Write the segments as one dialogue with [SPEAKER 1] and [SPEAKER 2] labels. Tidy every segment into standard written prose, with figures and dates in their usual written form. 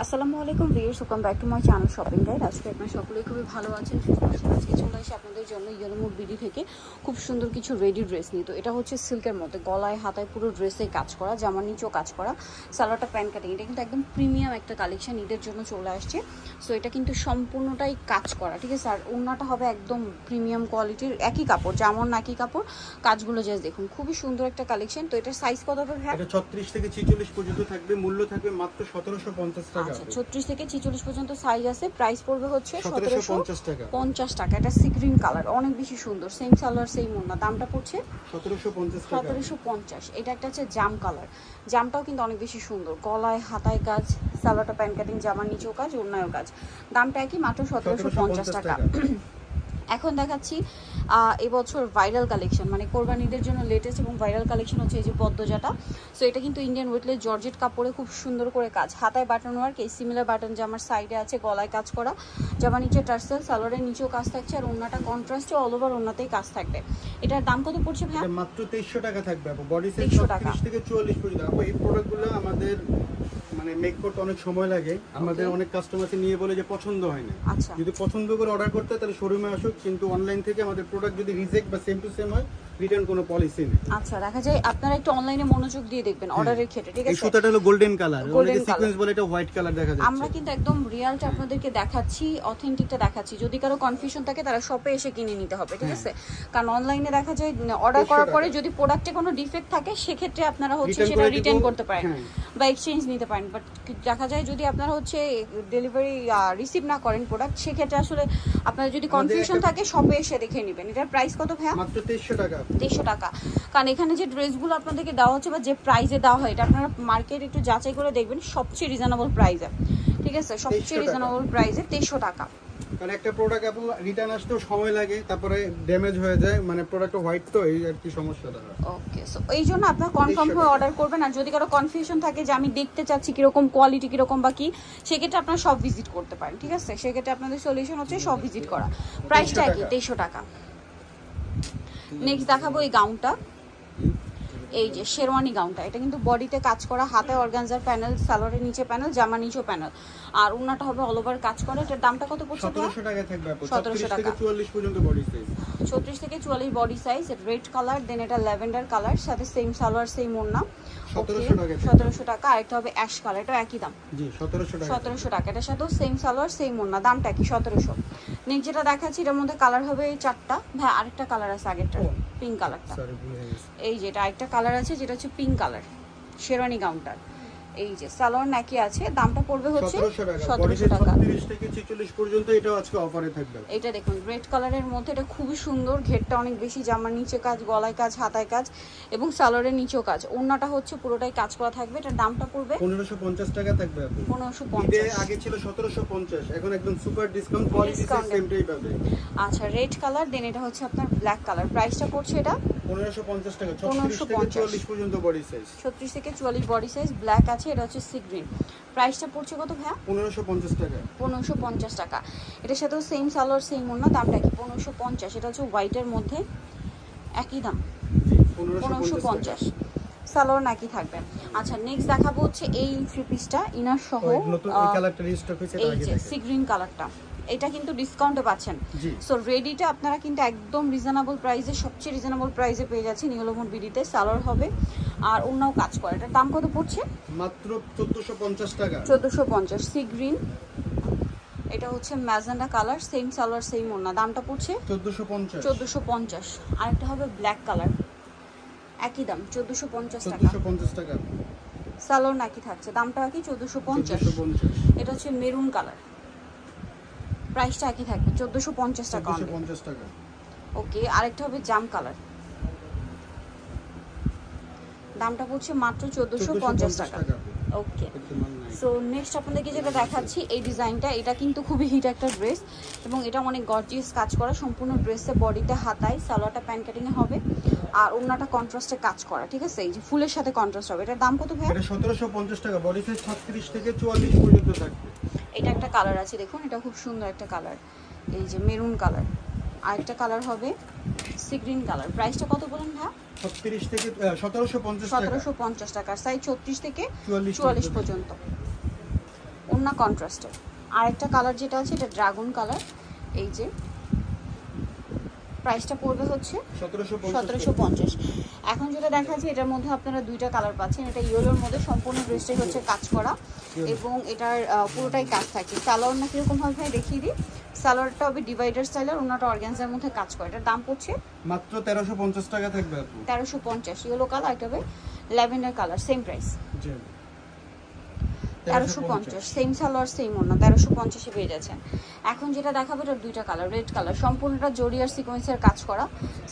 [SPEAKER 1] আসসালামু আলাইকুম viewers, welcome back to my channel shopping guide. আজকে আপনারা সকলেই খুবই ভালো আছেন, সুস্থ আছেন। আজকে চলে আসি আপনাদের জন্য ইয়েলো মুড বিডি থেকে খুব সুন্দর কিছু রেডি ড্রেস নিয়ে। তো এটা হচ্ছে সিল্কের মধ্যে, গলায় হাতায় পুরো ড্রেসে কাজ করা, জামার নিচেও কাজ করা, সালোয়ারটা প্যান্ট কাটিং। এটা কিন্তু একদম প্রিমিয়াম একটা কালেকশন, ঈদের জন্য চলে আসছে। সো এটা কিন্তু সম্পূর্ণটাই কাজ করা, ঠিক আছে। আর ওড়নাটা হবে একদম প্রিমিয়াম কোয়ালিটির, একই কাপড়, যেমন একই কাপড়, কাজগুলো জাস্ট দেখুন, খুবই সুন্দর একটা কালেকশন। তো এটার সাইজ কত হবে ভাই?
[SPEAKER 2] এটা 36 থেকে 46 পর্যন্ত থাকবে, মূল্য থাকবে মাত্র 1750 টাকা।
[SPEAKER 1] আচ্ছা, 36 থেকে 46 পর্যন্ত সাইজ আছে, প্রাইস পড়বে হচ্ছে
[SPEAKER 2] 1750 টাকা।
[SPEAKER 1] 50 টাকা। এটা সি গ্রিন কালার, অনেক বেশি সুন্দর, সেম সালোয়ার সেম ওড়না। দামটা পড়ছে
[SPEAKER 2] 1750 টাকা।
[SPEAKER 1] 1750। এটা একটা হচ্ছে জাম কালার, জামটাও কিন্তু অনেক বেশি সুন্দর, গলায় হাতায় কাজ, সালোয়ারটা প্যান্ট কাটিং, জামার নিচেও কাজ, ওড়নায়ও কাজ। দামটা একই, মাত্র 1750 টাকা। এখন দেখাচ্ছি এবছর ভাইরাল কালেকশন, মানে কোরবানিদের জন্য লেটেস্ট এবং ভাইরাল কালেকশন হচ্ছে এই যে পদ্মজাটা। সো এটা কিন্তু ইন্ডিয়ান ওয়েটলেস জর্জেট কাপড়ে খুব সুন্দর করে কাজ, হাতায় বাটন ওয়ার্ক, এই সিমিলার বাটন জামার সাইডে আছে, গলায় কাজ করা, জামার নিচে টার্সেল, সালোয়ারের নিচেও কাজ থাকছে, আর ওড়নাটা কন্ট্রাস্টে অল ওভার ওড়নাতেই কাজ থাকবে। এটার দাম কত পড়ছে ভাই?
[SPEAKER 2] এটা মাত্র 2300 টাকা থাকবে আপু। বডি সাইজ 30 থেকে 44 পর্যন্ত। আপু এই প্রোডাক্টগুলো আমাদের মানে মেক করতে অনেক সময় লাগে, আমাদের অনেক কাস্টমারকে নিয়ে বলে যে পছন্দ হয় না।
[SPEAKER 1] আচ্ছা,
[SPEAKER 2] যদি পছন্দ করে অর্ডার করতে তাহলে শোরুমে আসুক, কিন্তু অনলাইন থেকে আমাদের প্রোডাক্ট যদি রিজেক্ট বা সেম টু সেম হয়, রিটার্ন কোনো পলিসি নেই।
[SPEAKER 1] আচ্ছা, দেখা যায় আপনারা একটু অনলাইনে মনোযোগ দিয়ে দেখবেন অর্ডারের ক্ষেত্রে, ঠিক আছে।
[SPEAKER 2] এই সুতাটা হলো গোল্ডেন কালার, অনেকে সিকোয়েন্স বলে, এটা হোয়াইট কালার দেখা যাচ্ছে।
[SPEAKER 1] আমরা কিন্তু একদম রিয়ালটা আপনাদেরকে দেখাচ্ছি, অথেন্টিকটা দেখাচ্ছি। যদি কারো কনফিউশন থাকে তারা শপে এসে কিনে নিতে হবে, ঠিক আছে। কারণ অনলাইনে দেখা যায় অর্ডার করার পরে যদি প্রোডাক্টে কোনো ডিফেক্ট থাকে, সেক্ষেত্রে আপনারা হচ্ছে সেটা রিটার্ন করতে পারেন বা এক্সচেঞ্জ নিতে পারেন। বাট দেখা যায় যদি আপনারা হচ্ছে ডেলিভারি রিসিভ না করেন প্রোডাক্ট, সেক্ষেত্রে আসলে আপনারা যদি কনফিউশন থাকে শপে এসে দেখে নেবেন। এটার প্রাইস কত ভাইয়া?
[SPEAKER 2] মাত্র 2300 টাকা।
[SPEAKER 1] 2300 টাকা। কারণ এখানে যে ড্রেসগুলো আপনাদেরকে দেওয়া হচ্ছে বা যে প্রাইসে দেওয়া হয়, এটা আপনারা মার্কেট একটু যাচাই করে দেখবেন, সবচেয়ে রিজনেবল প্রাইসে, ঠিক আছে, সবচেয়ে রিজনেবল প্রাইসে 2300 টাকা।
[SPEAKER 2] কারণ একটা প্রোডাক্ট আপু রিটার্ন আসতেও সময় লাগে, তারপরে ড্যামেজ হয়ে যায়, মানে প্রোডাক্টটা হোয়াইট, তো এই আর কি সমস্যাটা হয়।
[SPEAKER 1] ওকে, সো এই জন্য আপনারা কনফার্ম হয়ে অর্ডার করবেন। আর যদি কারো কনফিউশন থাকে যে আমি দেখতে চাচ্ছি কিরকম কোয়ালিটি, কিরকম বা কি, সেক্ষেত্রে আপনারা সব ভিজিট করতে পারেন, ঠিক আছে। সেক্ষেত্রে আপনাদের সলিউশন হচ্ছে সব ভিজিট করা। প্রাইসটা কি? 2300 টাকা। নেক্সট দেখাবো এই গাউনটা, এই যে শেরওয়ানি গাউনটা। এটা কিন্তু বডিতে কাজ করা, হাতে অর্গানজার প্যানেল, সালোয়ারের নিচে প্যানেল, জামার নিচেও প্যানেল, আর ওড়নাটা হবে অল ওভার কাজ করা। এটার দামটা কত পড়ছে?
[SPEAKER 2] 1700 টাকা থাকবে আপু।
[SPEAKER 1] 1700 টাকা।
[SPEAKER 2] 44 পর্যন্ত বডি সাইজ,
[SPEAKER 1] 36 থেকে 44 বডি সাইজ, রেড কালার, দেন এটা ল্যাভেন্ডার কালার, সাথে সেম সালোয়ার সেম ওড়না। 1700 টাকা। আরেকটা হবে অ্যাশ কালার, এটা একই দাম,
[SPEAKER 2] জি 1700 টাকা।
[SPEAKER 1] 1700 টাকা। এটার সাথেও সেম সালোয়ার সেম ওড়না, দামটা কি? 1700। নেক্সট যেটা দেখাচ্ছি, এটার মধ্যে কালার হবে এই চারটা। ভাই আরেকটা কালার আছে আগেরটা, পিঙ্ক কালারটা। এই যে এটা আরেকটা কালার আছে, যেটা হচ্ছে পিঙ্ক কালার, শেরওয়ানি গাউনটার। এই যে সালোয়ার নাকি আছে, দামটা পড়বে হচ্ছে 1700 টাকা।
[SPEAKER 2] 30 থেকে 46 পর্যন্ত এটাও আজকে অফারে থাকবে।
[SPEAKER 1] এটা দেখুন রেড কালারের মধ্যে, এটা খুবই সুন্দর, ঘেরটা অনেক বেশি, জামার নিচে কাজ, গলায় কাজ, হাতায় কাজ এবং সালোয়ারের নিচেও কাজ। ওড়নাটা হচ্ছে পুরোটাই কাজ করা থাকবে। এটার দামটা পড়বে
[SPEAKER 2] 1550 টাকা থাকবে আপু।
[SPEAKER 1] 1550।
[SPEAKER 2] আগে ছিল 1750, এখন একদম সুপার ডিসকাউন্ট, কোয়ালিটি সেমটাই পাবে।
[SPEAKER 1] আচ্ছা, রেড কালার, দেন এটা হচ্ছে আপনার ব্ল্যাক কালার। প্রাইসটা পড়ছে এটা
[SPEAKER 2] 1550 টাকা। 36 থেকে 44 পর্যন্ত বডি সাইজ,
[SPEAKER 1] 36 থেকে 44 বডি সাইজ, ব্ল্যাক আছে। এটা হচ্ছে সি গ্রিন। প্রাইসটা পড়ছে কত ভাইয়া?
[SPEAKER 2] 1550 টাকা।
[SPEAKER 1] 1550 টাকা। এটার সাথেও সেম সালোয়ার সেম ওড়না, দামটা কি? 1550। এটা হচ্ছে হোয়াইটের মধ্যে, একই দাম, 1550। সালোয়ার নাকি থাকবে। আচ্ছা, নেক্সট দেখাবো হচ্ছে এই থ্রি পিসটা ইনার সহ,
[SPEAKER 2] নতুন এই কালারটা রিস্টক হয়েছে,
[SPEAKER 1] এই যে সি গ্রিন কালারটা। এটা কিন্তু ডিসকাউন্টে পাচ্ছেন। সো রেডিটা আপনারা কিন্তু একদম রিজনেবল প্রাইসে, সবচেয়ে রিজনেবল প্রাইসে পেয়ে যাচ্ছেন ইয়েলো মুড বিডিতে। সালোয়ার হবে আর অন্যও কাজ করে। এটার দাম কত পড়ছে?
[SPEAKER 2] মাত্র 1450 টাকা।
[SPEAKER 1] 1450। সি গ্রিন, এটা হচ্ছে magenta colour, same salwar same ওড়না, দামটা পড়ছে
[SPEAKER 2] 1450।
[SPEAKER 1] 1450। আরেকটা হবে ব্ল্যাক কালার, একই দাম, 1450 টাকা।
[SPEAKER 2] 1450 টাকা।
[SPEAKER 1] সালোয়ার নাকি থাকছে, দামটা কি? 1450।
[SPEAKER 2] 1450।
[SPEAKER 1] এটা হচ্ছে মেরুন কালার, প্রাইসটা একই থাকবে, 1450 টাকা।
[SPEAKER 2] 1450 টাকা।
[SPEAKER 1] ওকে, আরেকটা হবে জাম কালার, দামটা পড়ছে মাত্র 1450 টাকা। ওকে, সো নেক্সট আপনাদেরকে যেটা দেখাচ্ছি এই ডিজাইনটা, এটা কিন্তু খুবই হিট একটা ড্রেস এবং এটা অনেক গর্জিয়াস কাজ করা, সম্পূর্ণ ড্রেসে বডিতে হাতায়, সালোয়ারটা প্যান্ট কাটিংয়ে হবে আর ওড়নাটা কন্ট্রাস্টে কাজ করা, ঠিক আছে। এই যে ফুলের সাথে কন্ট্রাস্ট হবে। এটার দাম কত ভাই?
[SPEAKER 2] এটা 1750 টাকা। বডি সাইজ 36 থেকে 44 পর্যন্ত থাকবে।
[SPEAKER 1] এটা একটা কালার আছে দেখুন, এটা খুব সুন্দর একটা কালার, এই যে মেরুন কালার। আরেকটা কালার হবে সি গ্রিন কালার। প্রাইসটা কত বলেন ভাই?
[SPEAKER 2] 36 থেকে 1750 টাকা।
[SPEAKER 1] 1750 টাকা। সাইজ 36 থেকে 44 পর্যন্ত। ওড়না কন্ট্রাস্টের। আরেকটা কালার যেটা আছে এটা ড্রাগন কালার, এই যে প্রাইসটা পড়বে হচ্ছে 1750। এখন যেটা দেখাচ্ছি এটার মধ্যে আপনারা দুইটা কালার পাচ্ছেন। এটা ইয়েলোর মধ্যে সম্পূর্ণ ড্রেসটাই হচ্ছে কাজ করা এবং এটার পুরোটাই কাজ থাকছে। সালোয়ার না কিরকম হবে ভাই দেখিয়ে দিই। সালোয়ারটা হবে ডিভাইডার স্টাইলের, ওনাটা অর্গানজার মধ্যে কাজ করা। এটার দাম পড়ছে
[SPEAKER 2] মাত্র 1350 টাকা থাকবে আপু।
[SPEAKER 1] 1350। ইয়েলো কালার, এটা হবে ল্যাভেন্ডার কালার, সেম প্রাইস
[SPEAKER 2] জি
[SPEAKER 1] 1350। সেম সালোয়ার সেম ওড়না, 1350 পেয়ে যাচ্ছেন। এখন যেটা দেখাবো এটার দুইটা কালার, রেড কালার, সম্পূর্ণটা জরি আর সিকোয়েন্সের কাজ করা।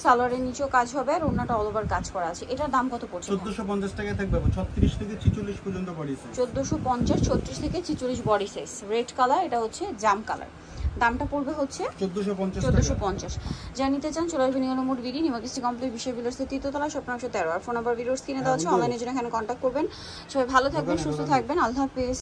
[SPEAKER 1] সালোয়ারের নিচেও কাজ হবে আর ওড়নাটা অল ওভার কাজ করা আছে। এটার দাম কত পড়ছে?
[SPEAKER 2] 1450 টাকা থাকবে আপু। 36 থেকে 46 পর্যন্ত বডি সাইজ।
[SPEAKER 1] 1450, 36 থেকে 46 বডি সাইজ। রেড কালার, এটা হচ্ছে জাম কালার। দামটা পড়বে হচ্ছে 1450। যা নিতে চান চলে আসবেন নিউ মোড ভিডি নিমাকিস্টি কমপ্লিট বিশ্ব বিলাসের তৃতীয়তলা, স্বপ্ন 913। আর ফোন নাম্বার ভিডিওস কিনে দেওয়া আছে, অনলাইনে জন্য এখানে কন্ট্যাক্ট করবেন। সবাই ভালো থাকবেন, সুস্থ থাকবেন, আল্লাহ হাফেজ।